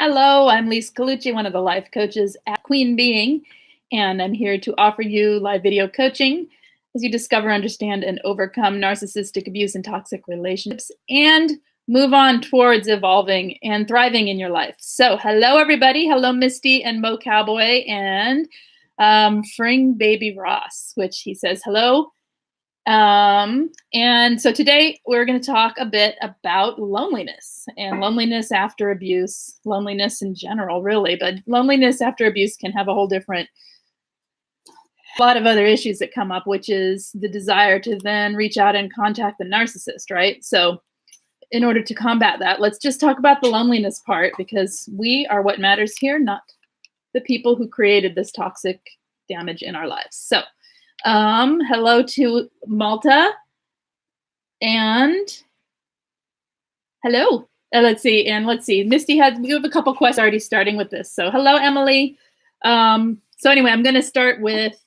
Hello, I'm Lise Colucci, one of the life coaches at Queen Being, and I'm here to offer you live video coaching as you discover, understand, and overcome narcissistic abuse and toxic relationships and move on towards evolving and thriving in your life. So, hello, everybody. Hello, Misty and Mo Cowboy and Fring Baby Ross, which he says hello. And so today we're going to talk a bit about loneliness and loneliness after abuse, loneliness in general, really, but loneliness after abuse can have a whole different, a lot of other issues that come up, which is the desire to then reach out and contact the narcissist, right? So in order to combat that, let's just talk about the loneliness part because we are what matters here, not the people who created this toxic damage in our lives. So hello to Malta and hello. Let's see. Misty we have a couple questions already starting with this. So hello, Emily. So anyway, I'm going to start with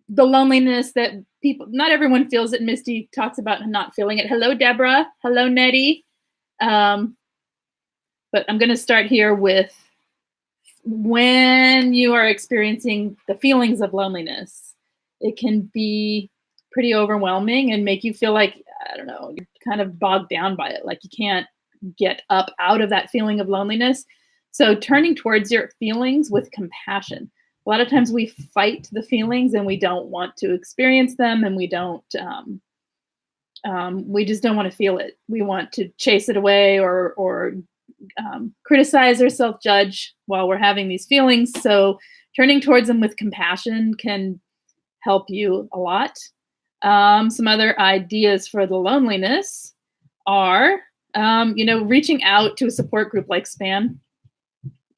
the loneliness that not everyone feels it. Misty talks about not feeling it. Hello, Deborah. Hello, Nettie. But I'm going to start here with when you are experiencing the feelings of loneliness. It can be pretty overwhelming and make you feel like, I don't know, you're kind of bogged down by it. Like you can't get up out of that feeling of loneliness. So turning towards your feelings with compassion. A lot of times we fight the feelings and we don't want to experience them and we just don't want to feel it. We want to chase it away or criticize or self-judge while we're having these feelings. So turning towards them with compassion can help you a lot. Some other ideas for the loneliness are, reaching out to a support group like SPAN.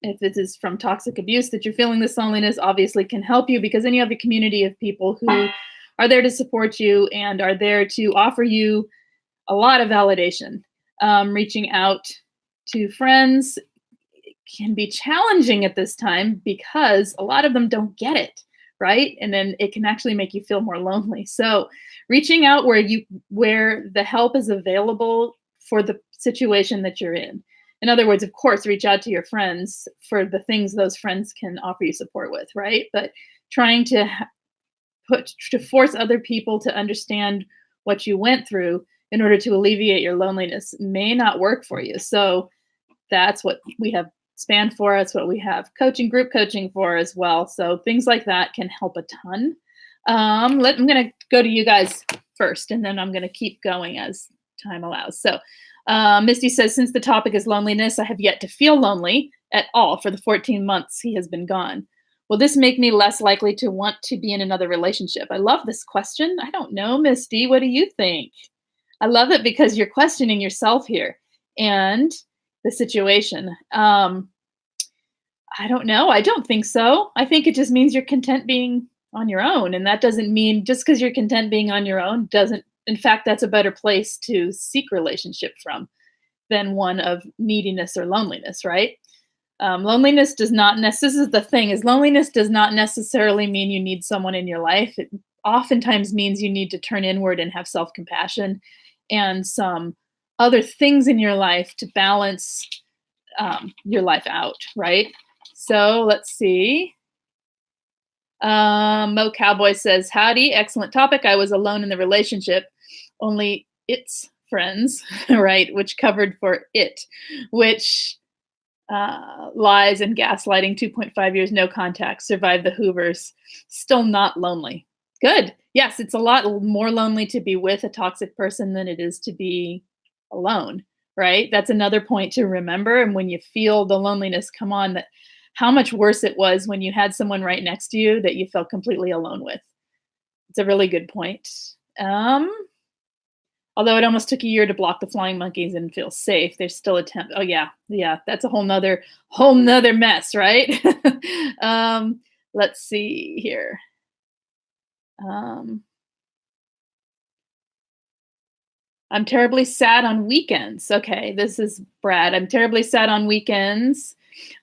If it is from toxic abuse that you're feeling this loneliness, obviously can help you because then you have a community of people who are there to support you and are there to offer you a lot of validation. Reaching out to friends can be challenging at this time because a lot of them don't get it. Right? And then it can actually make you feel more lonely. So reaching out where the help is available for the situation that you're in. In other words, of course, reach out to your friends for the things those friends can offer you support with, right? But trying to force other people to understand what you went through in order to alleviate your loneliness may not work for you. So that's what we have SPAN for. It's what we have group coaching for as well. So things like that can help a ton. I'm going to go to you guys first, and then I'm going to keep going as time allows. So Misty says, since the topic is loneliness, I have yet to feel lonely at all for the 14 months he has been gone. Will this make me less likely to want to be in another relationship? I love this question. I don't know, Misty. What do you think? I love it because you're questioning yourself here and the situation. I don't know. I don't think so. I think it just means you're content being on your own. And that doesn't mean just because you're content being on your own in fact, that's a better place to seek relationship from than one of neediness or loneliness, right? Loneliness does not, this is the thing, is loneliness does not necessarily mean you need someone in your life. It oftentimes means you need to turn inward and have self-compassion and some other things in your life to balance your life out, right? So let's see. Mo Cowboy says, howdy, excellent topic. I was alone in the relationship, only its friends, right? Which covered for it, which lies and gaslighting, 2.5 years, no contact, survived the Hoovers, still not lonely. Good. Yes, it's a lot more lonely to be with a toxic person than it is to be alone, right? That's another point to remember. And when you feel the loneliness come on, that how much worse it was when you had someone right next to you that you felt completely alone with. It's a really good point. Although it almost took a year to block the flying monkeys and feel safe, there's still attempt. Oh yeah, that's a whole nother mess, right? Let's see here. I'm terribly sad on weekends. Okay, this is Brad. I'm terribly sad on weekends.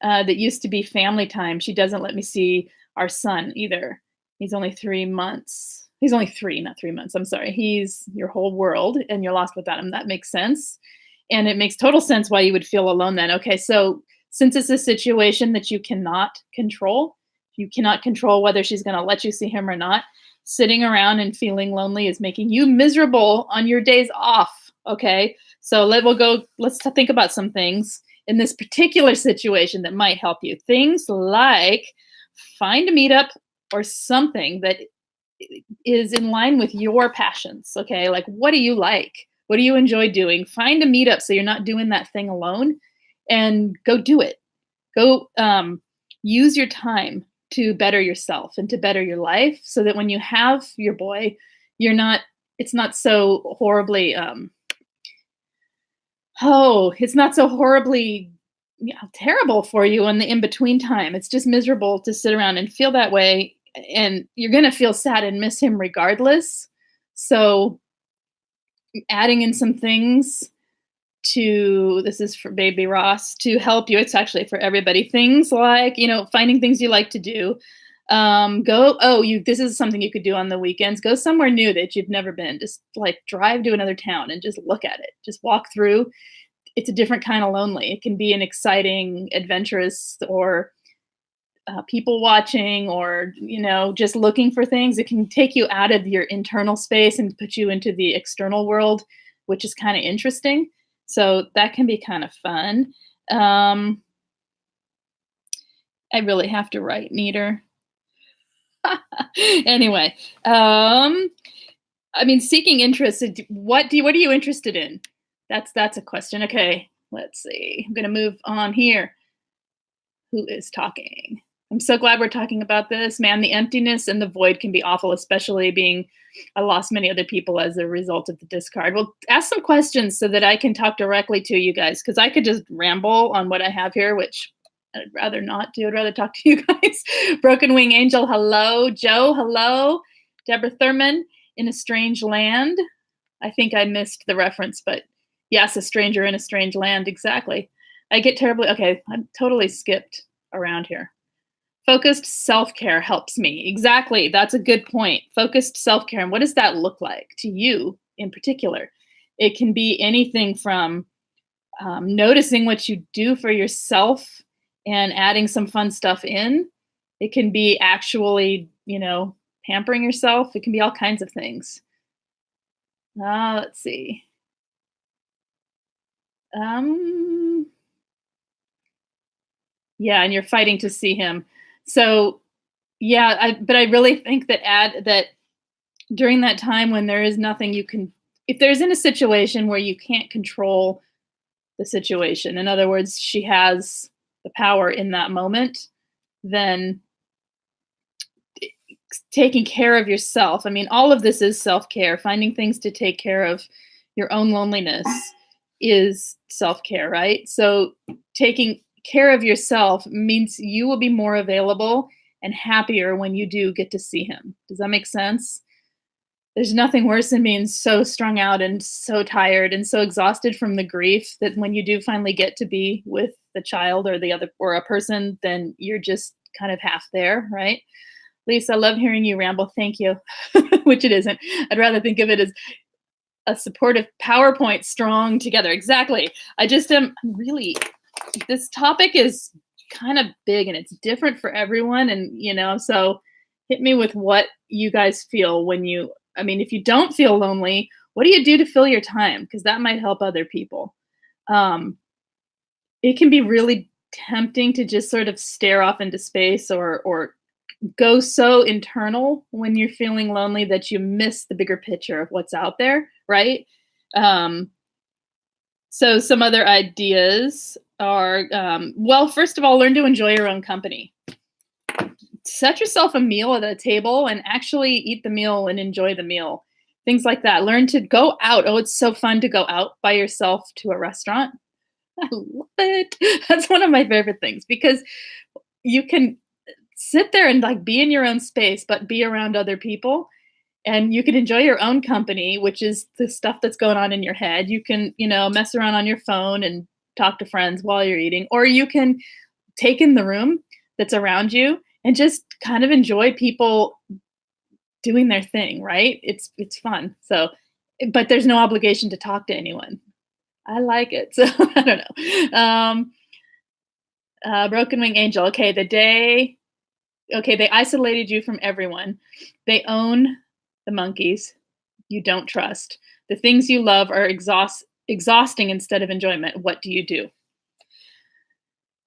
That used to be family time. She doesn't let me see our son either. He's only 3 months. He's only 3, not 3 months. I'm sorry. He's your whole world and you're lost without him. That makes sense. And it makes total sense why you would feel alone then. Okay, so Since it's a situation that you cannot control whether she's going to let you see him or not. Sitting around and feeling lonely is making you miserable on your days off. Okay. So let's think about some things in this particular situation that might help you. Things like find a meetup or something that is in line with your passions. Okay. Like, what do you like? What do you enjoy doing? Find a meetup so you're not doing that thing alone, and go do it. Go use your time to better yourself and to better your life so that when you have your boy, it's not so horribly, it's not so horribly terrible for you in the in between time. It's just miserable to sit around and feel that way. And you're going to feel sad and miss him regardless. So adding in some things this is for baby Ross, to help you. It's actually for everybody. Things like, finding things you like to do. This is something you could do on the weekends. Go somewhere new that you've never been. Just like drive to another town and just look at it. Just walk through. It's a different kind of lonely. It can be an exciting, adventurous, or people watching, or, just looking for things. It can take you out of your internal space and put you into the external world, which is kind of interesting. So that can be kind of fun. I really have to write neater. Anyway, seeking interest. What are you interested in? That's a question. Okay, let's see. I'm going to move on here. Who is talking? I'm so glad we're talking about this. Man, the emptiness and the void can be awful, especially I lost many other people as a result of the discard. Well, ask some questions so that I can talk directly to you guys, because I could just ramble on what I have here, which I'd rather not do. I'd rather talk to you guys. Broken Wing Angel, hello. Joe, hello. Deborah Thurman, In a Strange Land. I think I missed the reference, but yes, a stranger in a strange land. Exactly. I get terribly, okay, I'm totally skipped around here. Focused self-care helps me. Exactly. That's a good point. Focused self-care. And what does that look like to you in particular? It can be anything from noticing what you do for yourself and adding some fun stuff in. It can be actually, pampering yourself. It can be all kinds of things. Let's see. Yeah, and you're fighting to see him. So, yeah, but I really think that during that time when there is nothing if there's in a situation where you can't control the situation, in other words, she has the power in that moment, then taking care of yourself. All of this is self-care. Finding things to take care of your own loneliness is self-care, right? So taking care of yourself means you will be more available and happier when you do get to see him. Does that make sense? There's nothing worse than being so strung out and so tired and so exhausted from the grief that when you do finally get to be with the child or a person, then you're just kind of half there, right? Lisa, I love hearing you ramble. Thank you. Which it isn't. I'd rather think of it as a supportive PowerPoint strong together. Exactly. I just am this topic is kind of big and it's different for everyone. And, so hit me with what you guys feel if you don't feel lonely, what do you do to fill your time? Because that might help other people. It can be really tempting to just sort of stare off into space or go so internal when you're feeling lonely that you miss the bigger picture of what's out there, right? So some other ideas are, first of all, learn to enjoy your own company. Set yourself a meal at a table and actually eat the meal and enjoy the meal. Things like that. Learn to go out. Oh, it's so fun to go out by yourself to a restaurant. I love it. That's one of my favorite things because you can sit there and be in your own space, but be around other people. And you can enjoy your own company, which is the stuff that's going on in your head. You can, mess around on your phone and talk to friends while you're eating, or you can take in the room that's around you and just kind of enjoy people doing their thing, right? It's fun. So, but there's no obligation to talk to anyone. I like it. So I don't know. Broken wing angel. Okay, they isolated you from everyone. They own the monkeys you don't trust. The things you love are exhausting instead of enjoyment. What do you do?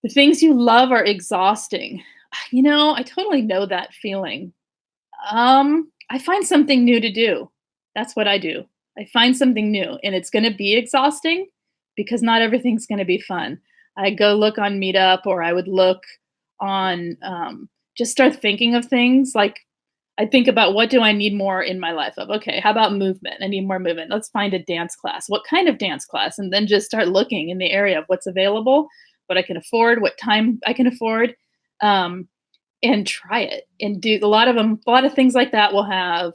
The things you love are exhausting. I totally know that feeling. I find something new to do. That's what I do. I find something new, and it's going to be exhausting because not everything's going to be fun. I go look on Meetup, or I would look on, just start thinking of things. Like, I think about, what do I need more in my life of? Okay, how about movement? I need more movement. Let's find a dance class. What kind of dance class? And then just start looking in the area of what's available, what I can afford, what time I can afford. Um, and try it and do a lot of things like that will have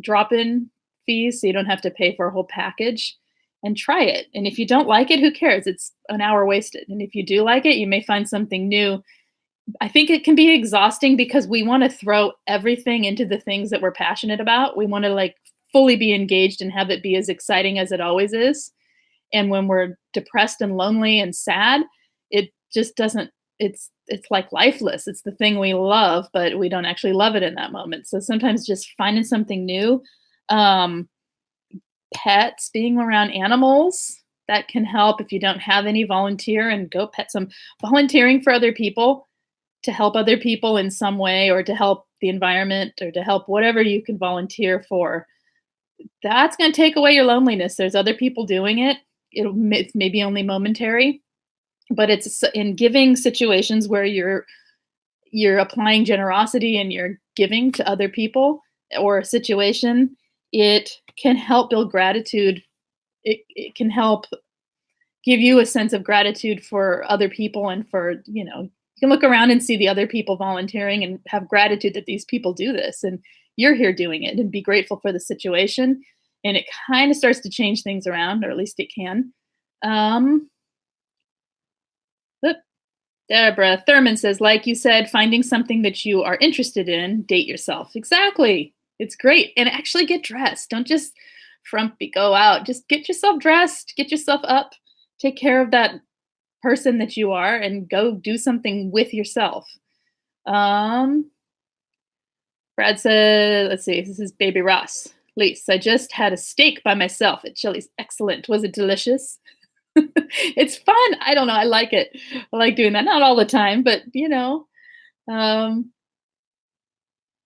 drop-in fees, so you don't have to pay for a whole package, and try it. And if you don't like it, who cares? It's an hour wasted. And if you do like it, you may find something new. I think it can be exhausting because we want to throw everything into the things that we're passionate about. We want to like fully be engaged and have it be as exciting as it always is. And when we're depressed and lonely and sad, it just doesn't it's like lifeless. It's the thing we love, but we don't actually love it in that moment. So sometimes just finding something new, um, pets, being around animals, that can help. If you don't have any, volunteer and go pet some. Volunteering for other people, to help other people in some way, or to help the environment, or to help whatever you can volunteer for. That's going to take away your loneliness. There's other people doing it. It's maybe only momentary, but it's in giving situations where you're applying generosity and you're giving to other people or a situation. It can help build gratitude. It can help give you a sense of gratitude for other people, and for, you can look around and see the other people volunteering and have gratitude that these people do this, and you're here doing it, and be grateful for the situation. And it kind of starts to change things around, or at least it can. Um, Deborah Thurman says, like you said, finding something that you are interested in, date yourself. Exactly. It's great. And actually get dressed. Don't just frumpy go out. Just get yourself dressed, get yourself up, take care of that person that you are, and go do something with yourself. Um, Brad said, let's see, this is Baby Ross. Lise, I just had a steak by myself at Chili's. Excellent. Was it delicious? It's fun. I don't know. I like it. I like doing that. Not all the time, but um,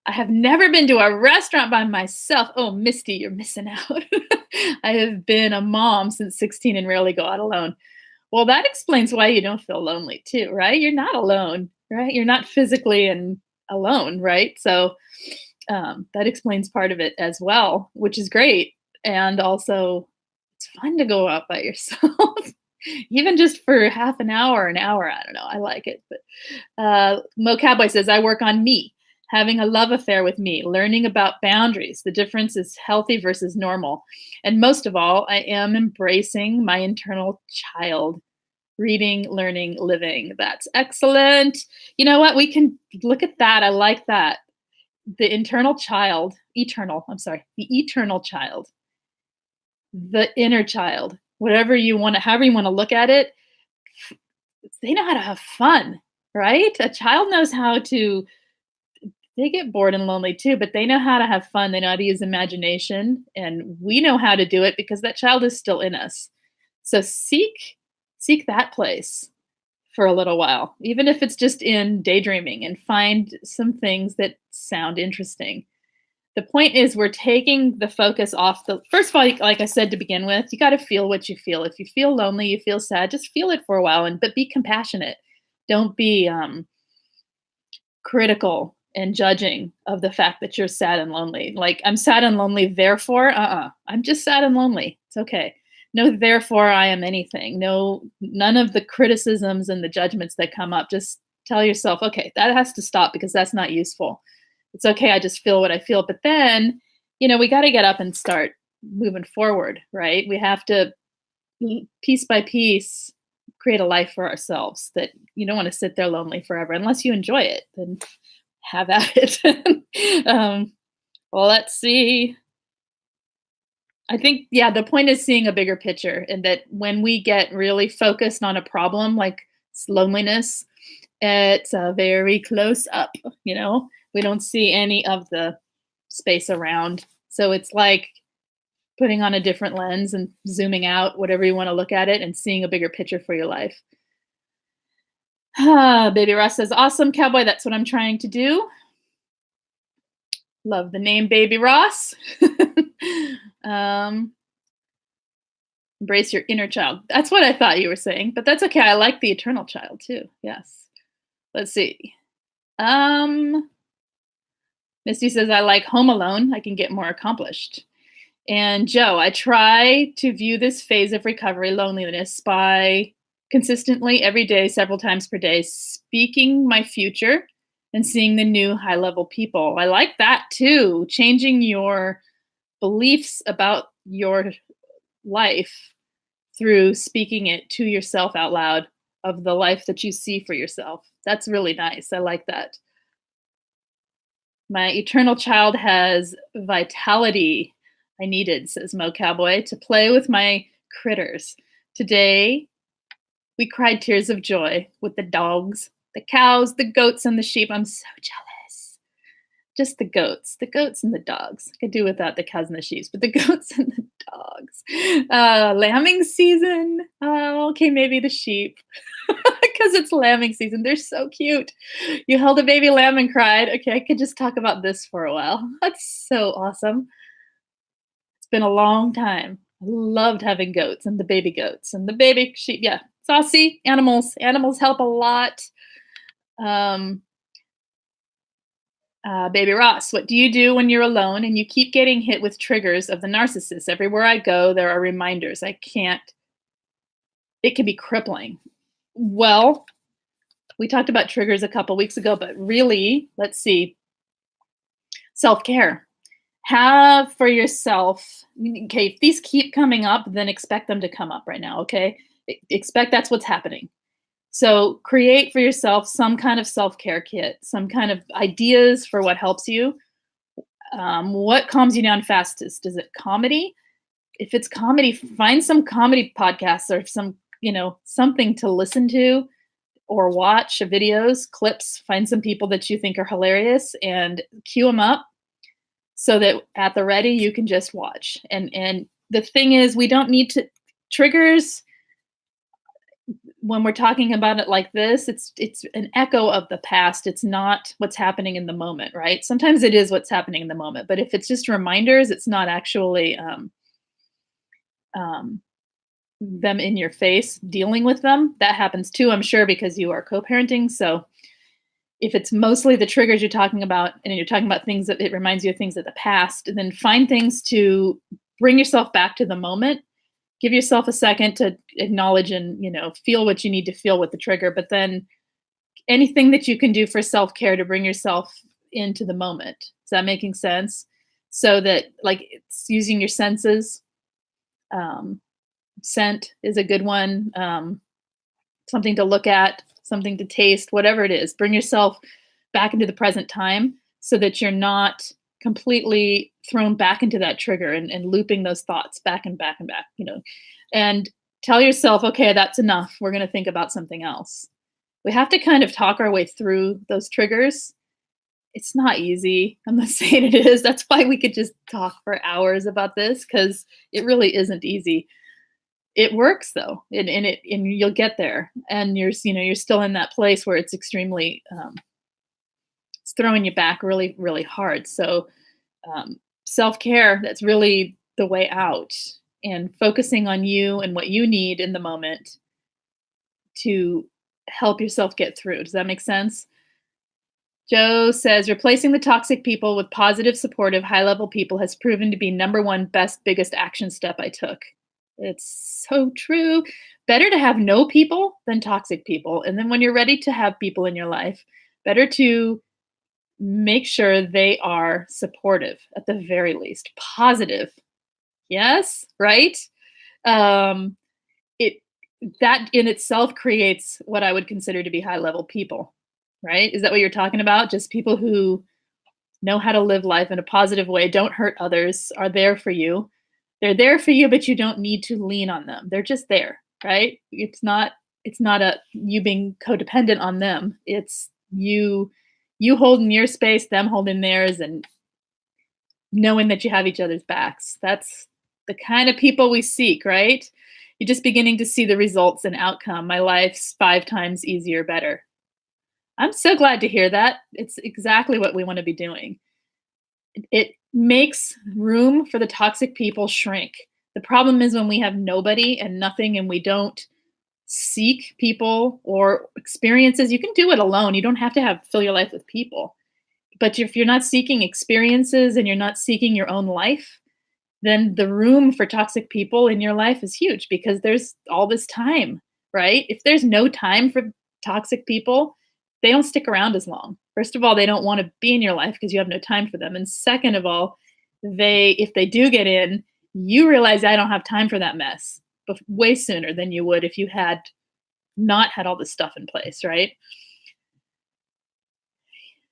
I have never been to a restaurant by myself. Oh, Misty, you're missing out. I have been a mom since 16 and rarely go out alone. Well, that explains why you don't feel lonely too, right? You're not alone, right? You're not physically and alone, right? So that explains part of it as well, which is great. And also, it's fun to go out by yourself, even just for half an hour. I don't know. I like it. But Mo Cowboy says, I work on me, having a love affair with me, learning about boundaries. The difference is healthy versus normal. And most of all, I am embracing my internal child. Reading, learning, living. That's excellent. You know what? We can look at that. I like that. The internal child, the eternal child, the inner child, whatever you want to, however you want to look at it, they know how to have fun, right? A child knows how to, they get bored and lonely too, but they know how to have fun. They know how to use imagination, and we know how to do it because that child is still in us. So seek that place for a little while, even if it's just in daydreaming, and find some things that sound interesting. The point is, we're taking the focus off first of all, like I said to begin with, you got to feel what you feel. If you feel lonely, you feel sad, just feel it for a while, but be compassionate. Don't be critical and judging of the fact that you're sad and lonely. Like, I'm sad and lonely, therefore, I'm just sad and lonely. It's okay. No, therefore I am anything. No, none of the criticisms and the judgments that come up. Just tell yourself, okay, that has to stop because that's not useful. It's okay. I just feel what I feel. But then, we got to get up and start moving forward, right? We have to, piece by piece, create a life for ourselves. That you don't want to sit there lonely forever unless you enjoy it. Then have at it. Well, let's see. I think, yeah, the point is seeing a bigger picture, and that when we get really focused on a problem like loneliness, It's a very close up, we don't see any of the space around. So it's like putting on a different lens and zooming out, whatever you want to look at it, and seeing a bigger picture for your life. Baby Ross says, awesome, cowboy. That's what I'm trying to do. Love the name Baby Ross. Embrace your inner child. That's what I thought you were saying, but that's okay. I like the eternal child too. Yes. Let's see. Misty says, I like Home Alone. I can get more accomplished. And Joe, I try to view this phase of recovery loneliness by consistently every day, several times per day, speaking my future and seeing the new high level people. I like that too. Changing your beliefs about your life through speaking it to yourself out loud of the life that you see for yourself. That's really nice. I like that. My eternal child has vitality I needed, says Mo Cowboy, to play with my critters. Today, we cried tears of joy with the dogs, the cows, the goats, and the sheep. I'm so jealous. Just the goats and the dogs. I could do without the cows and the sheep, but the goats and the dogs. Lambing season. Okay, maybe the sheep. Because it's lambing season. They're so cute. You held a baby lamb and cried. Okay, I could just talk about this for a while. That's so awesome. It's been a long time. I loved having goats and the baby sheep. Yeah, saucy animals. Animals help a lot. Baby Ross, what do you do when you're alone and you keep getting hit with triggers of the narcissist? Everywhere I go, there are reminders. It can be crippling. Well, we talked about triggers a couple weeks ago, but really, let's see. Self-care. Have for yourself, okay, if these keep coming up, then expect them to come up right now, okay? Expect that's what's happening. So create for yourself some kind of self-care kit, some kind of ideas for what helps you. What calms you down fastest? Is it comedy? If it's comedy, find some comedy podcasts or something to listen to or watch videos, clips, find some people that you think are hilarious and cue them up so that at the ready you can just watch. And the thing is, we don't need to triggers. When we're talking about it like this, it's an echo of the past. It's not what's happening in the moment, right? Sometimes it is what's happening in the moment, but if it's just reminders, it's not actually them in your face dealing with them. That happens too, I'm sure, because you are co-parenting. So if it's mostly the triggers you're talking about, and you're talking about things that it reminds you of things of the past, then find things to bring yourself back to the moment. Give yourself a second to acknowledge and, feel what you need to feel with the trigger, but then anything that you can do for self-care to bring yourself into the moment. Is that making sense? So that, like, it's using your senses. Scent is a good one. Something to look at, something to taste, whatever it is. Bring yourself back into the present time so that you're not completely thrown back into that trigger and looping those thoughts back and back and back, and tell yourself, okay, that's enough. We're going to think about something else. We have to kind of talk our way through those triggers. It's not easy. I'm not saying it is. That's why we could just talk for hours about this, because it really isn't easy. It works though, and you'll get there. And you're still in that place where it's extremely, it's throwing you back really, really hard. So self-care, that's really the way out, and focusing on you and what you need in the moment to help yourself get through. Does that make sense? Joe says, replacing the toxic people with positive, supportive, high-level people has proven to be number one best, biggest action step I took. It's so true. Better to have no people than toxic people. And then when you're ready to have people in your life, better to make sure they are supportive at the very least, positive. Yes, right? That in itself creates what I would consider to be high-level people, right? Is that what you're talking about? Just people who know how to live life in a positive way, don't hurt others, are there for you. They're there for you, but you don't need to lean on them. They're just there, right? It's not it's not a you being codependent on them. It's you holding your space, them holding theirs, and knowing that you have each other's backs. That's the kind of people we seek, right? You're just beginning to see the results and outcome. My life's 5 times easier, better. I'm so glad to hear that. It's exactly what we want to be doing. It makes room for the toxic people shrink. The problem is when we have nobody and nothing and we don't seek people or experiences. You can do it alone. You don't have to have fill your life with people. But if you're not seeking experiences and you're not seeking your own life, then the room for toxic people in your life is huge because there's all this time, right? If there's no time for toxic people, they don't stick around as long. First of all, they don't want to be in your life because you have no time for them. And second of all, if they do get in, you realize I don't have time for that mess way sooner than you would if you had not had all this stuff in place, right?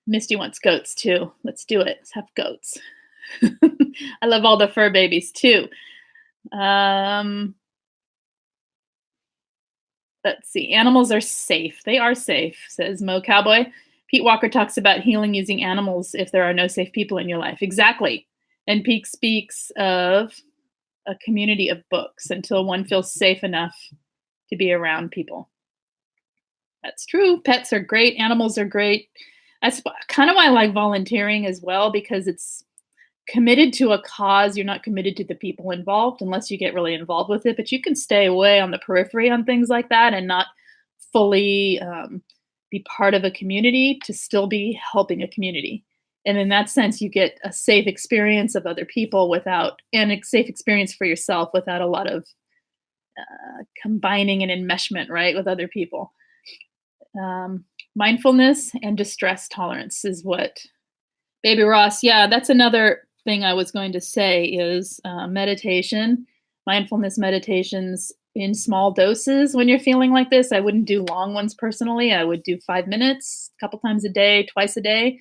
Misty wants goats too. Let's do it. Let's have goats. I love all the fur babies too. Let's see. Animals are safe. They are safe, says Mo Cowboy. Pete Walker talks about healing using animals if there are no safe people in your life. Exactly. And Pete speaks of a community of books until one feels safe enough to be around people. That's true. Pets are great. Animals are great. That's kind of why I like volunteering as well, because it's committed to a cause. You're not committed to the people involved unless you get really involved with it, but you can stay away on the periphery on things like that and not fully be part of a community to still be helping a community. And in that sense, you get a safe experience of other people and a safe experience for yourself without a lot of combining and enmeshment, right, with other people. Mindfulness and distress tolerance is what Baby Ross. Yeah, that's another thing I was going to say is meditation, mindfulness meditations in small doses when you're feeling like this. I wouldn't do long ones personally. I would do 5 minutes, a couple times a day, twice a day,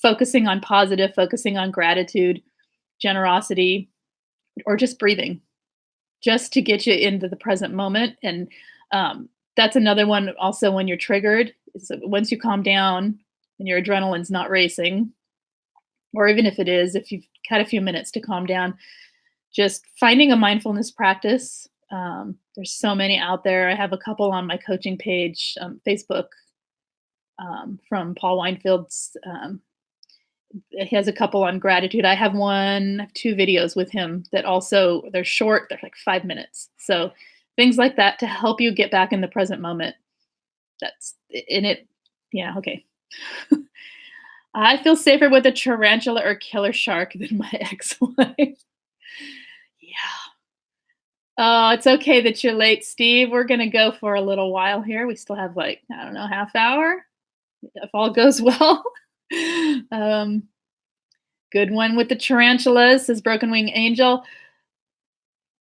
focusing on positive, focusing on gratitude, generosity, or just breathing, just to get you into the present moment. And that's another one also when you're triggered. Is once you calm down and your adrenaline's not racing, or even if it is, if you've had a few minutes to calm down, just finding a mindfulness practice. There's so many out there. I have a couple on my coaching page, Facebook, from Paul Weinfeld's. He has a couple on gratitude. I have 2 videos with him that also, they're short. They're like 5 minutes. So things like that to help you get back in the present moment. That's in it. Yeah. Okay. I feel safer with a tarantula or killer shark than my ex-wife. Yeah. Oh, it's okay that you're late, Steve. We're going to go for a little while here. We still have like, I don't know, half hour if all goes well. Good one with the tarantulas, says Broken Wing Angel.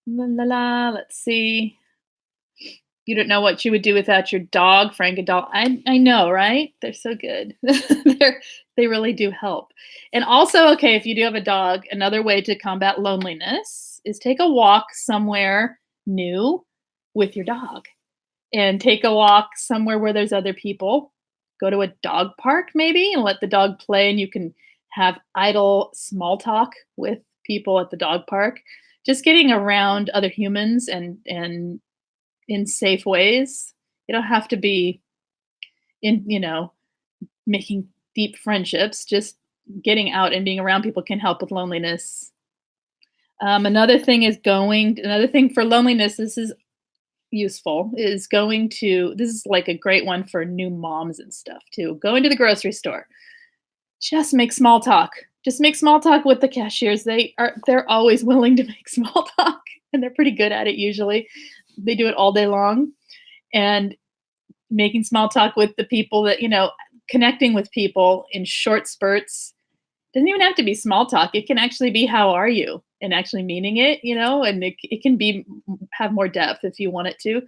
La, la, la. Let's see. You don't know what you would do without your dog, Frankendoll. I know, right? They're so good. They really do help. And also, okay, if you do have a dog, another way to combat loneliness is take a walk somewhere new with your dog. And take a walk somewhere where there's other people. Go to a dog park maybe and let the dog play, and you can have idle small talk with people at the dog park. Just getting around other humans and in safe ways. You don't have to be making deep friendships. Just getting out and being around people can help with loneliness. Another thing for loneliness, this is useful, is this is like a great one for new moms and stuff too. Going to the grocery store. Just make small talk. Just make small talk with the cashiers. They're always willing to make small talk, and they're pretty good at it usually. They do it all day long. And making small talk with the people that, connecting with people in short spurts doesn't even have to be small talk. It can actually be, how are you? And actually meaning it, and it can have more depth if you want it to.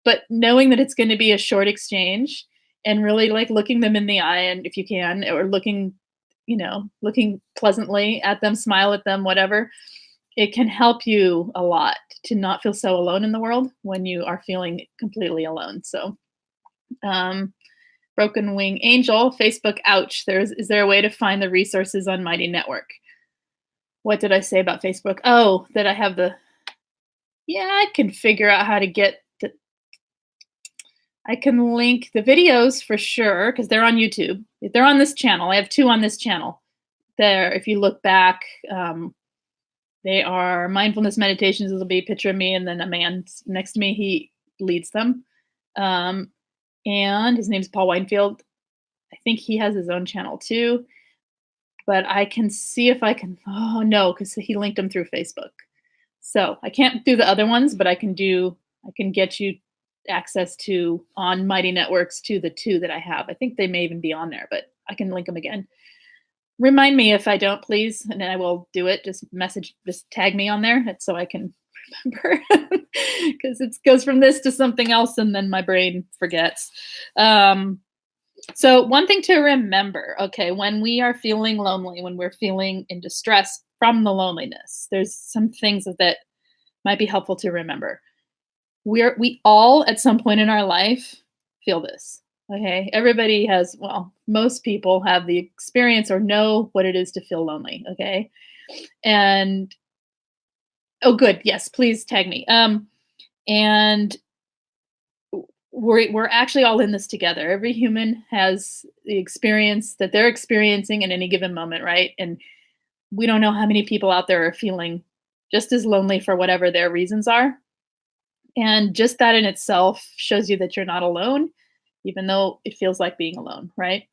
But knowing that it's going to be a short exchange and really like looking them in the eye, and if you can, or looking pleasantly at them, smile at them, whatever, it can help you a lot to not feel so alone in the world when you are feeling completely alone. So, um, Broken Wing Angel, Facebook, ouch. Is there a way to find the resources on Mighty Network? What did I say about Facebook? Oh, that I have yeah, I can figure out how to I can link the videos for sure because they're on YouTube. If they're on this channel, I have two on this channel. There, if you look back, they are mindfulness meditations. It'll be a picture of me and then a man next to me. He leads them. Um, and his name's Paul Weinfeld. I think he has his own channel too. But I can see if I can. Oh no, because he linked them through Facebook. So I can't do the other ones, but I can get you access to on Mighty Networks to the two that I have. I think they may even be on there, but I can link them again. Remind me if I don't, please, and then I will do it. Just tag me on there so I can remember because it goes from this to something else and then my brain forgets. So one thing to remember, okay, when we are feeling lonely, when we're feeling in distress from the loneliness, there's some things that might be helpful to remember. We all at some point in our life feel this. Okay. Everybody has, well, most people have the experience or know what it is to feel lonely. Okay. And oh good. Yes, please tag me. And we're actually all in this together. Every human has the experience that they're experiencing at any given moment, right? And we don't know how many people out there are feeling just as lonely for whatever their reasons are. And just that in itself shows you that you're not alone, even though it feels like being alone, right?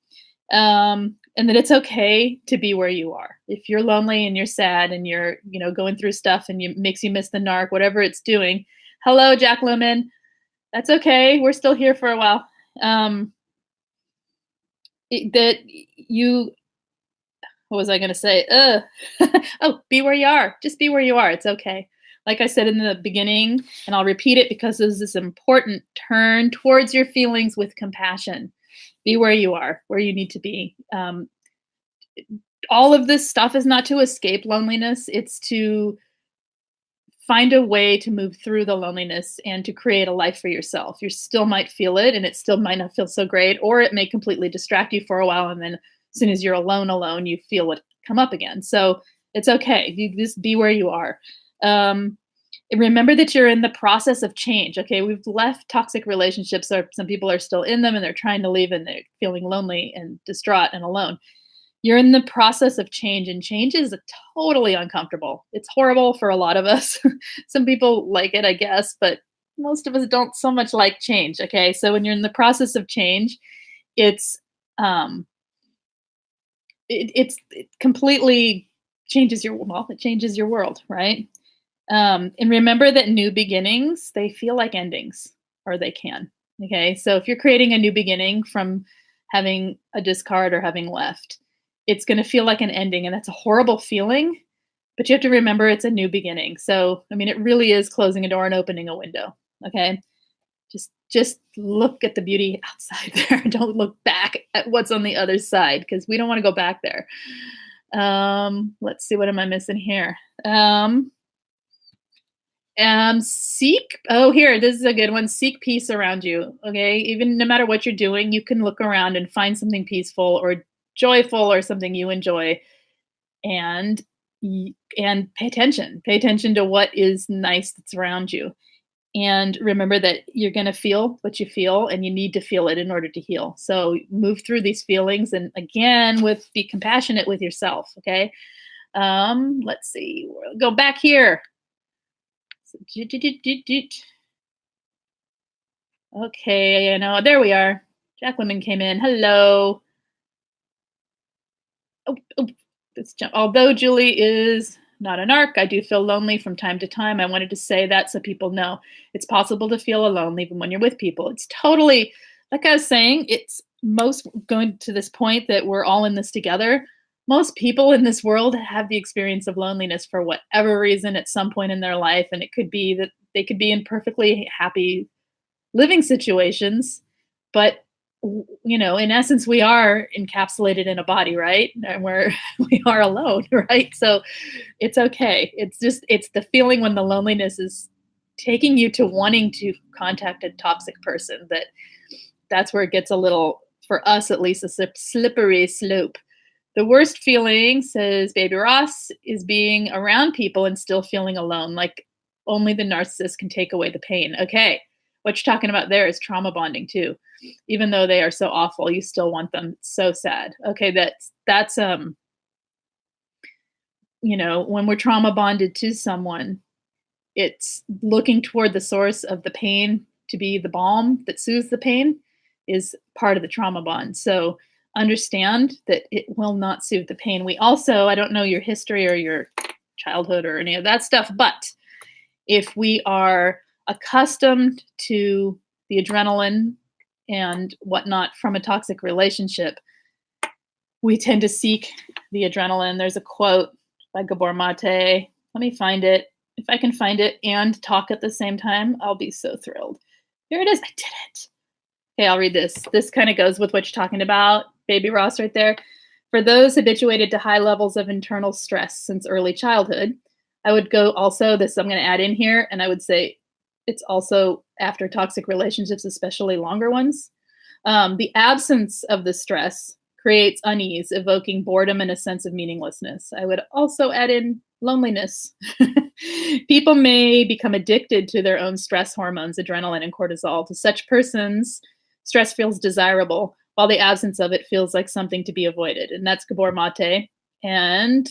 And that it's okay to be where you are. If you're lonely and you're sad and you're, going through stuff and it makes you miss the narc, whatever it's doing. Hello, Jack Lemon. That's okay. We're still here for a while. What was I going to say? Oh, be where you are. Just be where you are. It's okay. Like I said in the beginning, and I'll repeat it because this is important, turn towards your feelings with compassion. Be where you are, where you need to be. All of this stuff is not to escape loneliness. It's to find a way to move through the loneliness and to create a life for yourself. You still might feel it and it still might not feel so great, or it may completely distract you for a while. And then as soon as you're alone, you feel it come up again. So it's okay. You just be where you are. Remember that you're in the process of change. Okay. We've left toxic relationships, or some people are still in them and they're trying to leave and they're feeling lonely and distraught and alone. You're in the process of change, and change is totally uncomfortable. It's horrible for a lot of us. Some people like it, I guess, but most of us don't so much like change. Okay. So when you're in the process of change, it's, it completely changes it changes your world. Right. And remember that new beginnings, they feel like endings, or they can. Okay. So if you're creating a new beginning from having a discard or having left, it's going to feel like an ending. And that's a horrible feeling, but you have to remember it's a new beginning. So, I mean, it really is closing a door and opening a window. Okay. Just look at the beauty outside there. Don't look back at what's on the other side, because we don't want to go back there. Let's see. What am I missing here? Here, this is a good one. Seek peace around you. Okay. Even no matter what you're doing, you can look around and find something peaceful or joyful or something you enjoy, and pay attention. Pay attention to what is nice that's around you. And remember that you're going to feel what you feel, and you need to feel it in order to heal. So move through these feelings, and again, be compassionate with yourself. Okay. Let's see. We'll go back here. Okay, there we are. Jack Lemon came in. Hello. Let's jump. Although Julie is not a narc, I do feel lonely from time to time. I wanted to say that so people know it's possible to feel alone even when you're with people. It's totally, like I was saying, it's most going to this point that we're all in this together. Most people in this world have the experience of loneliness for whatever reason at some point in their life. And it could be that they could be in perfectly happy living situations, but in essence, we are encapsulated in a body, right? And we are alone, right? So it's okay. It's the feeling when the loneliness is taking you to wanting to contact a toxic person that's where it gets a little, for us at least, a slippery slope. The worst feeling, says Baby Ross, is being around people and still feeling alone, like only the narcissist can take away the pain. Okay, what you're talking about there is trauma bonding too. Even though they are so awful, you still want them. It's so sad. Okay, that's when we're trauma bonded to someone, it's looking toward the source of the pain to be the balm that soothes the pain is part of the trauma bond. So understand that it will not soothe the pain. We also, I don't know your history or your childhood or any of that stuff, but if we are accustomed to the adrenaline and whatnot from a toxic relationship, we tend to seek the adrenaline. There's a quote by Gabor Mate. Let me find it. If I can find it and talk at the same time, I'll be so thrilled. Here it is. I did it. Okay, I'll read this. This kind of goes with what you're talking about, Baby Ross, right there. For those habituated to high levels of internal stress since early childhood, I would go also, this I'm going to add in here, and I would say it's also after toxic relationships, especially longer ones. The absence of the stress creates unease, evoking boredom and a sense of meaninglessness. I would also add in loneliness. People may become addicted to their own stress hormones, adrenaline and cortisol. To such persons, stress feels desirable, while the absence of it feels like something to be avoided. And that's Gabor Mate. And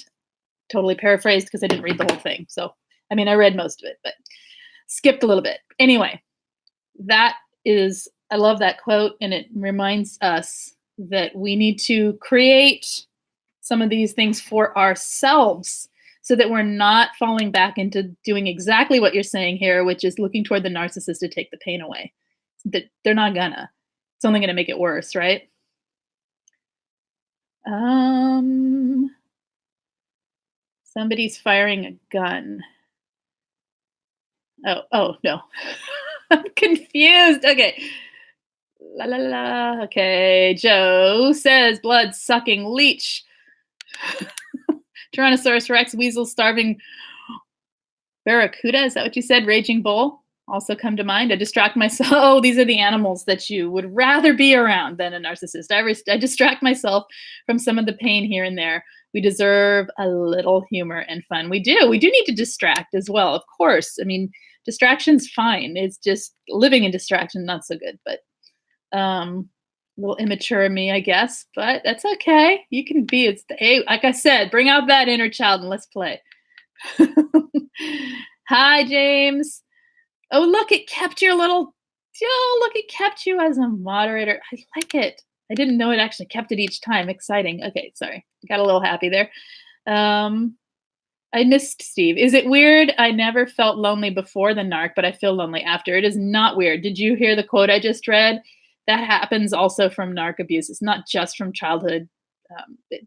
totally paraphrased because I didn't read the whole thing. So, I mean, I read most of it, but skipped a little bit. Anyway, I love that quote, and it reminds us that we need to create some of these things for ourselves so that we're not falling back into doing exactly what you're saying here, which is looking toward the narcissist to take the pain away. That they're not gonna. It's only gonna make it worse, right? Somebody's firing a gun. Oh no. I'm confused. Okay. La la la. Okay. Joe says blood sucking leech. Tyrannosaurus Rex, weasel, starving barracuda. Is that what you said? Raging bull also come to mind. I distract myself. Oh, these are the animals that you would rather be around than a narcissist. I distract myself from some of the pain here and there. We deserve a little humor and fun. We do. We do need to distract as well, of course. I mean, distraction's fine. It's just living in distraction, not so good. But a little immature of me, I guess. But that's okay. You can be. Hey, like I said, bring out that inner child and let's play. Hi, James. Oh, look, it kept it kept you as a moderator. I like it. I didn't know it actually kept it each time. Exciting. Okay, sorry. Got a little happy there. I missed Steve. Is it weird? I never felt lonely before the narc, but I feel lonely after. It is not weird. Did you hear the quote I just read? That happens also from narc abuse. It's not just from childhood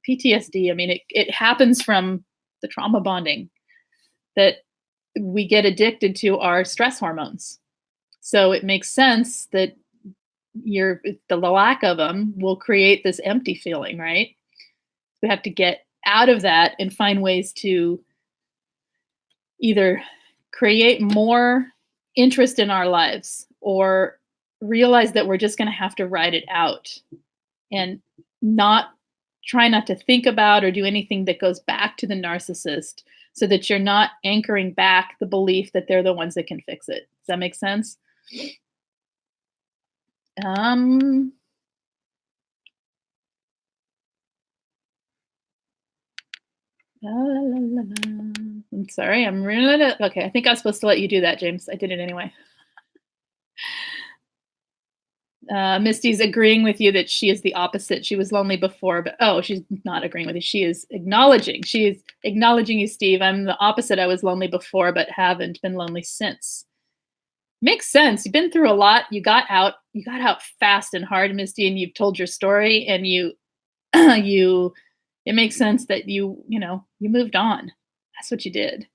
PTSD. I mean, it happens from the trauma bonding that we get addicted to our stress hormones. So it makes sense that the lack of them will create this empty feeling, right? We have to get out of that and find ways to either create more interest in our lives or realize that we're just going to have to ride it out and try not to think about or do anything that goes back to the narcissist so that you're not anchoring back the belief that they're the ones that can fix it. Does that make sense? I'm sorry, I'm ruining it. Okay, I think I was supposed to let you do that, James. I did it anyway. Misty's agreeing with you that she is the opposite. She was lonely before, but she's not agreeing with you. She is acknowledging. She is acknowledging you, Steve. I'm the opposite. I was lonely before, but haven't been lonely since. Makes sense. You've been through a lot. You got out fast and hard, Misty, and you've told your story, and it makes sense that you moved on. That's what you did,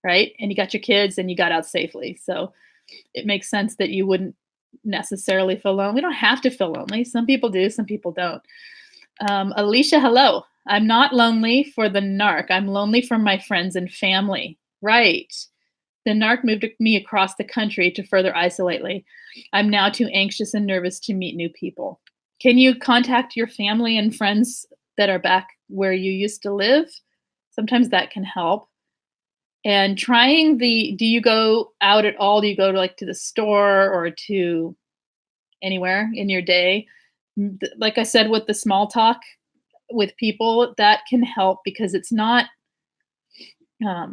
right? And you got your kids and you got out safely. So it makes sense that you wouldn't necessarily feel lonely. We don't have to feel lonely. Some people do, some people don't. Alicia, hello. I'm not lonely for the narc. I'm lonely for my friends and family. Right. The narc moved me across the country to further isolate me. I'm now too anxious and nervous to meet new people. Can you contact your family and friends that are back where you used to live? Sometimes that can help. And trying do you go out at all? Do you go to like to the store or to anywhere in your day? Like I said, with the small talk with people, that can help because it's not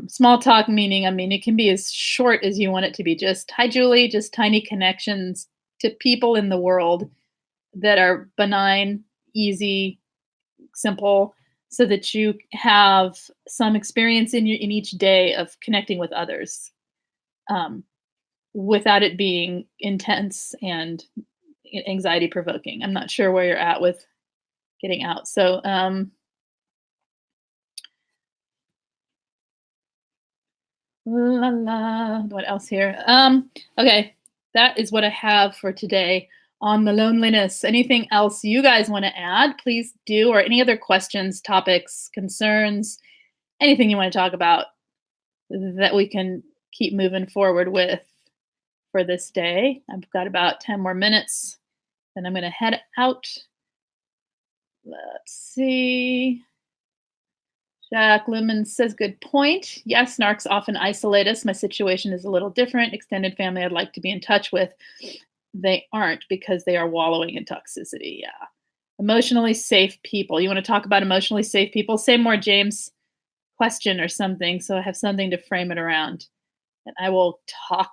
small talk, meaning, I mean, it can be as short as you want it to be. Just, hi, Julie, just tiny connections to people in the world that are benign, easy, simple, so that you have some experience in each day of connecting with others, um, without it being intense and anxiety provoking. I'm not sure where you're at with getting out. So, la la. What else here? Okay, that is what I have for today on the loneliness. Anything else you guys want to add? Please do, or any other questions, topics, concerns, anything you want to talk about that we can keep moving forward with for this day. I've got about 10 more minutes, then I'm going to head out. Let's see. Jack Lumen says, good point. Yes, narcs often isolate us. My situation is a little different. Extended family I'd like to be in touch with. They aren't because they are wallowing in toxicity. Yeah. Emotionally safe people. You want to talk about emotionally safe people? Say more, James. Question or something, so I have something to frame it around. And I will talk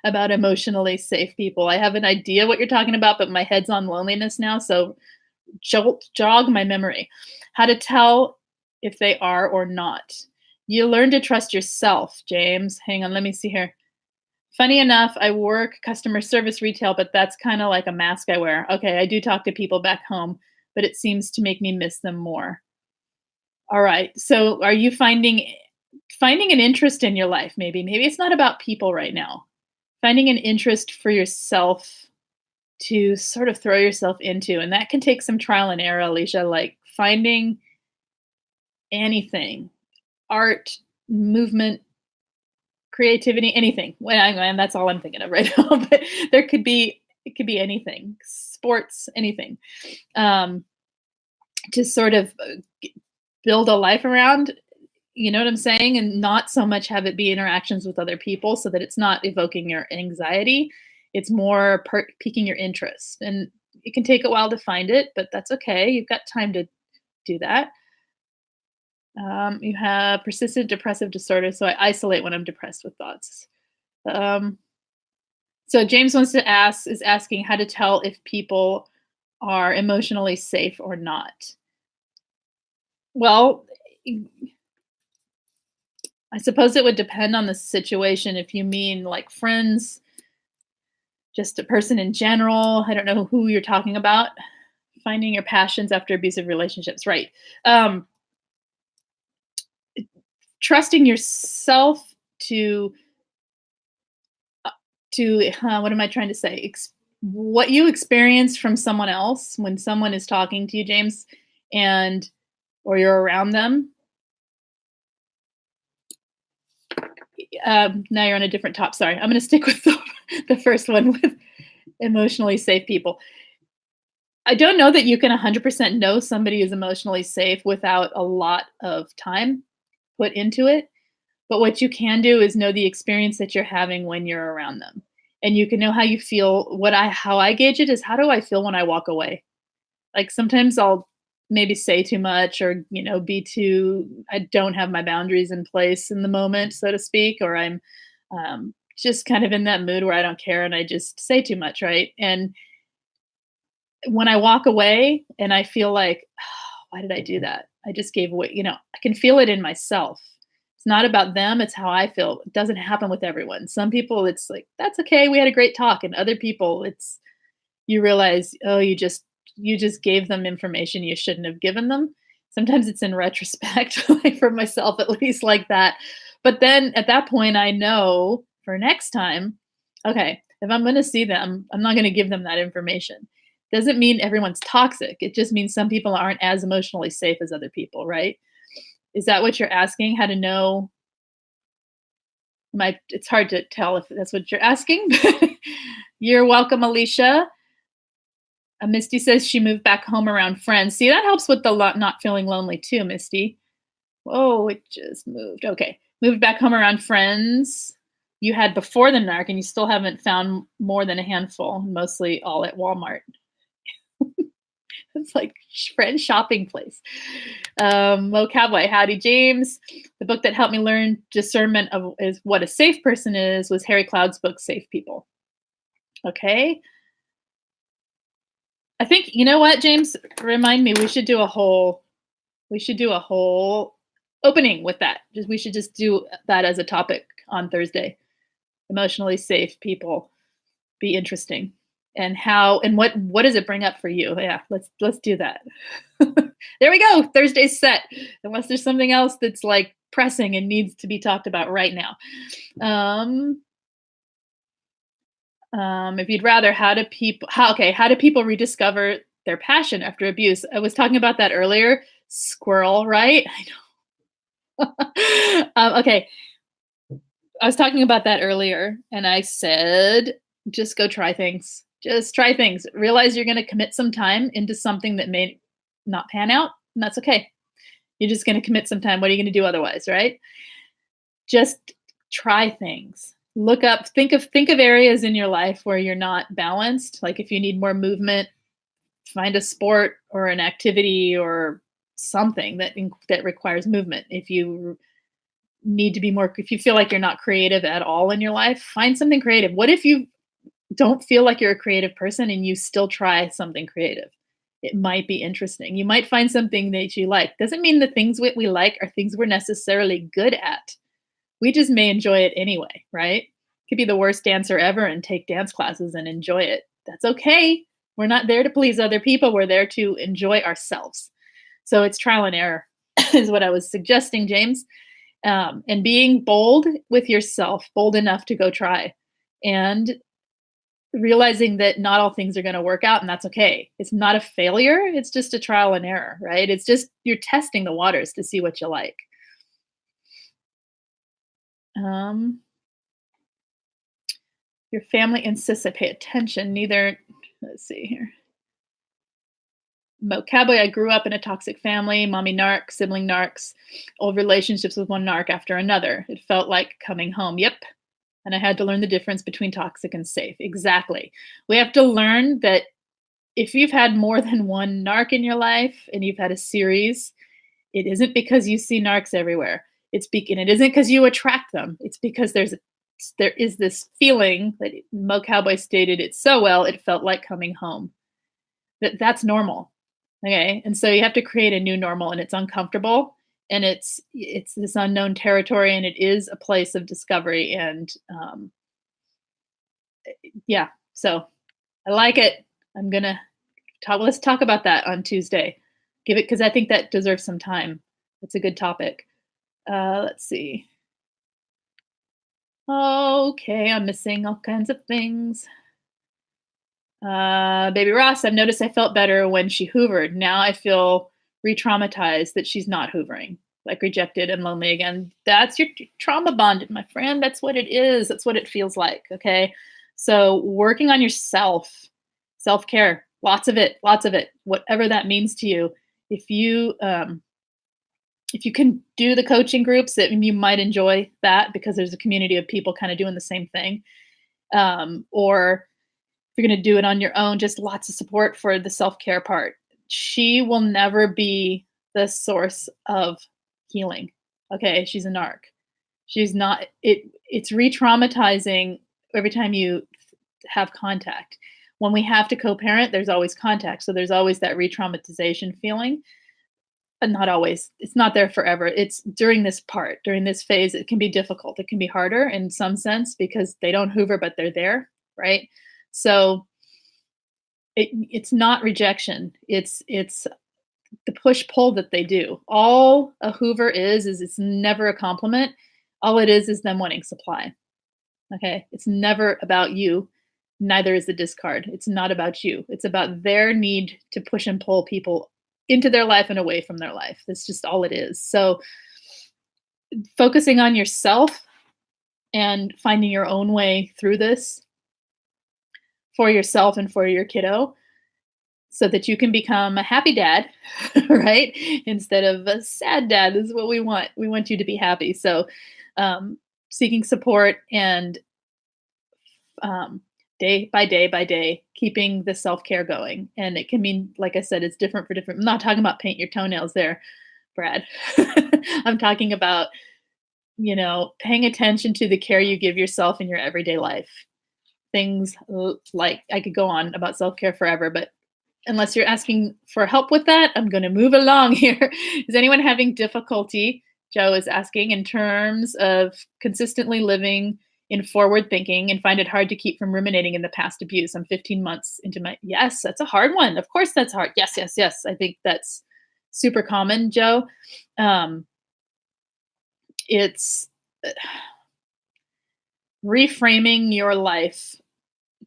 about emotionally safe people. I have an idea what you're talking about, but my head's on loneliness now, so jog my memory. How to tell if they are or not. You learn to trust yourself, James. Hang on, let me see here. Funny enough, I work customer service retail, but that's kind of like a mask I wear. Okay, I do talk to people back home, but it seems to make me miss them more. All right. So are you finding an interest in your life maybe? Maybe it's not about people right now. Finding an interest for yourself to sort of throw yourself into, and that can take some trial and error, Alicia, like finding anything, art, movement, creativity, anything. And that's all I'm thinking of right now, but it could be anything, sports, anything, to sort of build a life around, you know what I'm saying? And not so much have it be interactions with other people so that it's not evoking your anxiety. It's more piquing your interest. And it can take a while to find it, but that's okay. You've got time to do that. You have persistent depressive disorder. So I isolate when I'm depressed with thoughts. So James is asking how to tell if people are emotionally safe or not. Well, I suppose it would depend on the situation. If you mean like friends, just a person in general, I don't know who you're talking about. Finding your passions after abusive relationships, right? Trusting yourself to what am I trying to say? What you experience from someone else when someone is talking to you, James, and or you're around them. Now you're on a different top. Sorry, I'm going to stick with the first one with emotionally safe people. I don't know that you can 100% know somebody is emotionally safe without a lot of time put into it. But what you can do is know the experience that you're having when you're around them. And you can know how you feel. How I gauge it is, how do I feel when I walk away? Like sometimes I'll maybe say too much, or I don't have my boundaries in place in the moment, so to speak, or I'm just kind of in that mood where I don't care and I just say too much, right? And when I walk away and I feel like, oh, why did I do that? I just gave away, I can feel it in myself. It's not about them, it's how I feel. It doesn't happen with everyone. Some people it's like, that's okay, we had a great talk. And other people it's you realize, oh, you just gave them information you shouldn't have given them. Sometimes it's in retrospect, like for myself at least, like that. But then at that point I know for next time, Okay, if I'm going to see them, I'm not going to give them that information. Doesn't mean everyone's toxic. It just means some people aren't as emotionally safe as other people, right? Is that what you're asking? How to know? It's hard to tell if that's what you're asking. You're welcome, Alicia. Misty says she moved back home around friends. See, that helps with the not feeling lonely too, Misty. Whoa, it just moved. Okay. Moved back home around friends you had before the narc, and you still haven't found more than a handful, mostly all at Walmart. It's like friend shopping place. Mo Cowboy, howdy, James. The book that helped me learn discernment of is what a safe person is was Harry Cloud's book, Safe People. Okay. I think you know what, James. Remind me, we should do a whole opening with that. We should just do that as a topic on Thursday. Emotionally safe people. Be interesting. And how and what does it bring up for you? Yeah, let's do that. There we go. Thursday's set. Unless there's something else that's like pressing and needs to be talked about right now. If you'd rather, how do people rediscover their passion after abuse? I was talking about that earlier. Squirrel, right? I know. Okay. I was talking about that earlier, and I said, just go try things. Just try things. Realize you're going to commit some time into something that may not pan out, and that's okay. You're just going to commit some time. What are you going to do otherwise, right? Just try things. Look up, think of areas in your life where you're not balanced. Like if you need more movement, find a sport or an activity or something that requires movement. If you need to be more, if you feel like you're not creative at all in your life, find something creative. What if you don't feel like you're a creative person and you still try something creative? It might be interesting. You might find something that you like. Doesn't mean the things we like are things we're necessarily good at. We just may enjoy it anyway, right? Could be the worst dancer ever and take dance classes and enjoy it. That's okay. We're not there to please other people. We're there to enjoy ourselves. So it's trial and error is what I was suggesting, James. And being bold with yourself, bold enough to go try, and realizing that not all things are going to work out, and that's okay. It's not a failure. It's just a trial and error, right? It's just you're testing the waters to see what you like. Your family insists I pay attention. Neither, let's see here. Mo Cowboy, I grew up in a toxic family, mommy narc, sibling narcs, old relationships with one narc after another. It felt like coming home. Yep. And I had to learn the difference between toxic and safe. Exactly. We have to learn that if you've had more than one narc in your life and you've had a series, it isn't because you see narcs everywhere. And it isn't because you attract them. It's because there is this feeling that Mo Cowboy stated it so well, it felt like coming home. That's normal. Okay. And so you have to create a new normal, and it's uncomfortable, and it's this unknown territory, and it is a place of discovery. And yeah, so I like it. I'm going to let's talk about that on Tuesday. Give it, because I think that deserves some time. It's a good topic. Let's see. Okay, I'm missing all kinds of things. Baby Ross, I've noticed I felt better when she hoovered. Now I feel re-traumatized that she's not hoovering, like rejected and lonely again. That's your trauma bond, my friend. That's what it is. That's what it feels like. Okay. So working on yourself, self-care, lots of it, whatever that means to you. If you can do the coaching groups, that you might enjoy that because there's a community of people kind of doing the same thing. Or if you're going to do it on your own, just lots of support for the self-care part. She will never be the source of healing. Okay. She's a narc. She's not, it's re-traumatizing every time you have contact. When we have to co-parent, there's always contact. So there's always that re-traumatization feeling. But not always. It's not there forever. It's during this phase, it can be difficult. It can be harder in some sense because they don't hoover, but they're there, right? So it's not rejection. It's the push-pull that they do. All a hoover is it's never a compliment. All it is them wanting supply. Okay. It's never about you. Neither is the discard. It's not about you. It's about their need to push and pull people into their life and away from their life. That's just all it is. So focusing on yourself and finding your own way through this for yourself and for your kiddo so that you can become a happy dad, right? Instead of a sad dad is what we want. We want you to be happy. So um, seeking support and um, day by day by day, keeping the self care going. And it can mean, like I said, it's different for different. I'm not talking about paint your toenails there, Brad. I'm talking about, paying attention to the care you give yourself in your everyday life. Things like I could go on about self care forever, but unless you're asking for help with that, I'm going to move along here. Is anyone having difficulty, Joe is asking, in terms of consistently living in forward thinking and find it hard to keep from ruminating in the past abuse? I'm 15 months into my, yes, that's a hard one. Of course, that's hard. Yes, yes, yes. I think that's super common, Joe. It's reframing your life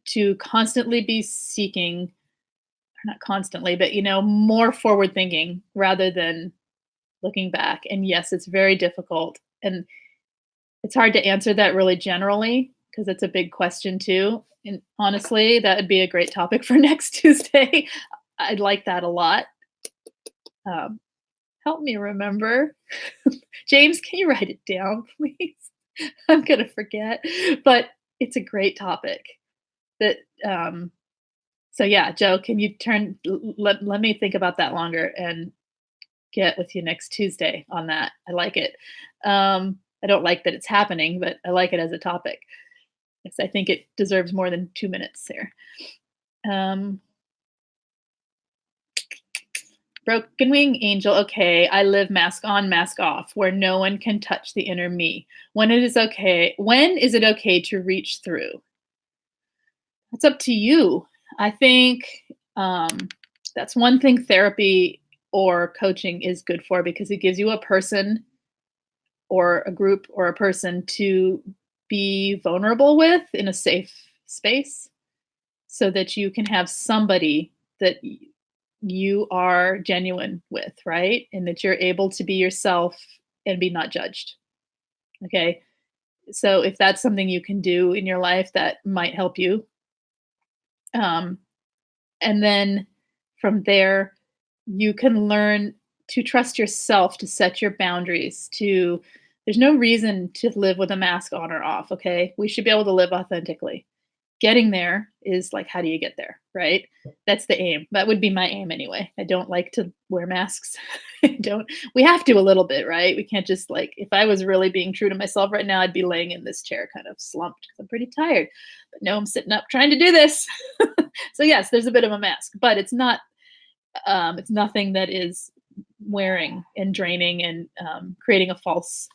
to constantly be seeking, not constantly, but more forward thinking rather than looking back. And yes, it's very difficult. And it's hard to answer that really generally because it's a big question too. And honestly, that would be a great topic for next Tuesday. I'd like that a lot. Help me remember. James, can you write it down, please? I'm going to forget. But it's a great topic. That So yeah, Joe, can you let me think about that longer and get with you next Tuesday on that. I like it. I don't like that it's happening, but I like it as a topic. Yes, I think it deserves more than 2 minutes there. Broken wing angel. Okay, I live mask on, mask off, where no one can touch the inner me. When is it okay to reach through? It's up to you. I think that's one thing therapy or coaching is good for, because it gives you a person or a group or a person to be vulnerable with in a safe space so that you can have somebody that you are genuine with, right? And that you're able to be yourself and be not judged. Okay. So if that's something you can do in your life, that might help you. And then from there, you can learn to trust yourself, to set your boundaries, there's no reason to live with a mask on or off. Okay. We should be able to live authentically. Getting there is like, how do you get there? Right. That's the aim. That would be my aim anyway. I don't like to wear masks. We have to a little bit, right? We can't just if I was really being true to myself right now, I'd be laying in this chair kind of slumped because I'm pretty tired. But no, I'm sitting up trying to do this. So yes, there's a bit of a mask, but it's nothing that is wearing and draining and creating a false,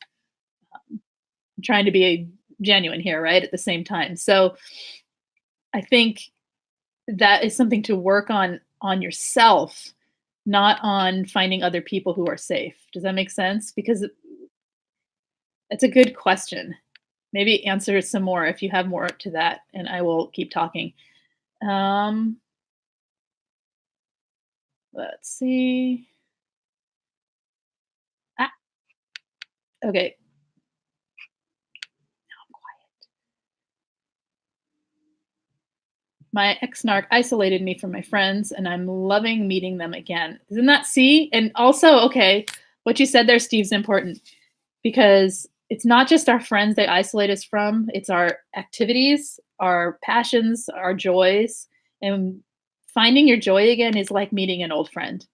trying to be genuine here, right? At the same time. So I think that is something to work on yourself, not on finding other people who are safe. Does that make sense? Because it's a good question. Maybe answer some more if you have more to that, and I will keep talking. Let's see. Okay. Now I'm quiet. My ex-narc isolated me from my friends, and I'm loving meeting them again. Isn't that see? And also, okay, what you said there, Steve's important, because it's not just our friends they isolate us from, it's our activities, our passions, our joys. And finding your joy again is like meeting an old friend.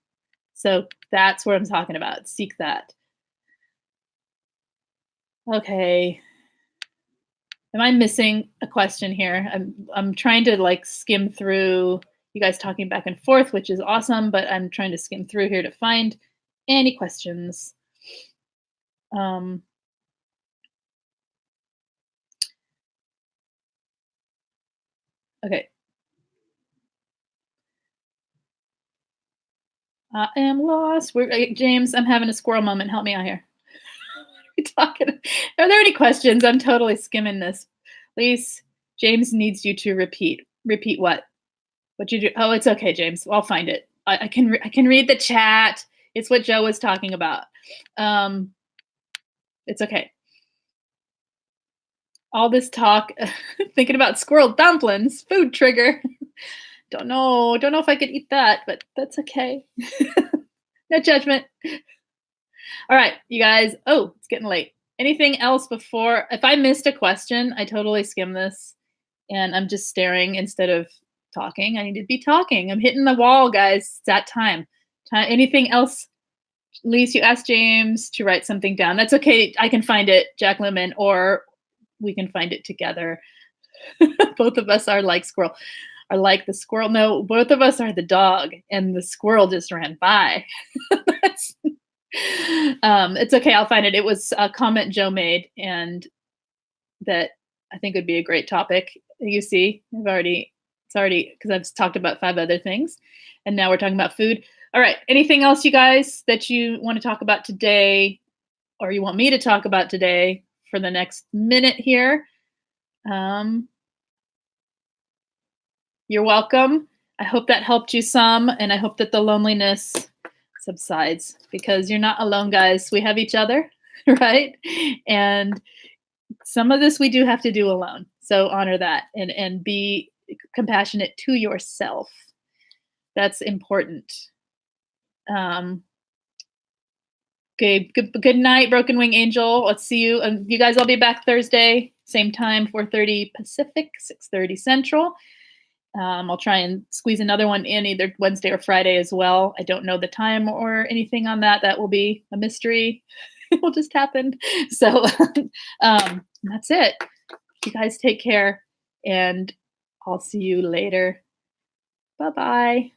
So that's what I'm talking about. Seek that. Okay. Am I missing a question here? I'm trying to skim through you guys talking back and forth, which is awesome, but I'm trying to skim through here to find any questions. Okay. I am lost. James, I'm having a squirrel moment. Help me out here. What are we talking? Are there any questions? I'm totally skimming this. Lise, James needs you to repeat. Repeat what? What you do? Oh, it's okay, James. I'll find it. I can read the chat. It's what Joe was talking about. It's okay. All this talk, thinking about squirrel dumplings, food trigger. Don't know if I could eat that, but that's okay. No judgment. All right, you guys. Oh, it's getting late. Anything else before? If I missed a question, I totally skim this and I'm just staring instead of talking. I need to be talking. I'm hitting the wall, guys. It's that time. Anything else? Lise, you asked James to write something down. That's okay. I can find it, Jack Lemon, or we can find it together. Both of us are like squirrel. Are like the squirrel. No, both of us are the dog, and the squirrel just ran by. It's okay. I'll find it. It was a comment Joe made, and that I think would be a great topic. You see, it's already because I've talked about 5 other things, and now we're talking about food. All right. Anything else, you guys, that you want to talk about today, or you want me to talk about today for the next minute here? You're welcome. I hope that helped you some, and I hope that the loneliness subsides because you're not alone, guys. We have each other, right? And some of this we do have to do alone. So honor that and be compassionate to yourself. That's important. Okay, good night, Broken Wing Angel. Let's see you. You guys, I'll be back Thursday, same time, 4:30 Pacific, 6:30 Central. I'll try and squeeze another one in either Wednesday or Friday as well. I don't know the time or anything on that. That will be a mystery. It will just happen. So that's it. You guys take care, and I'll see you later. Bye-bye.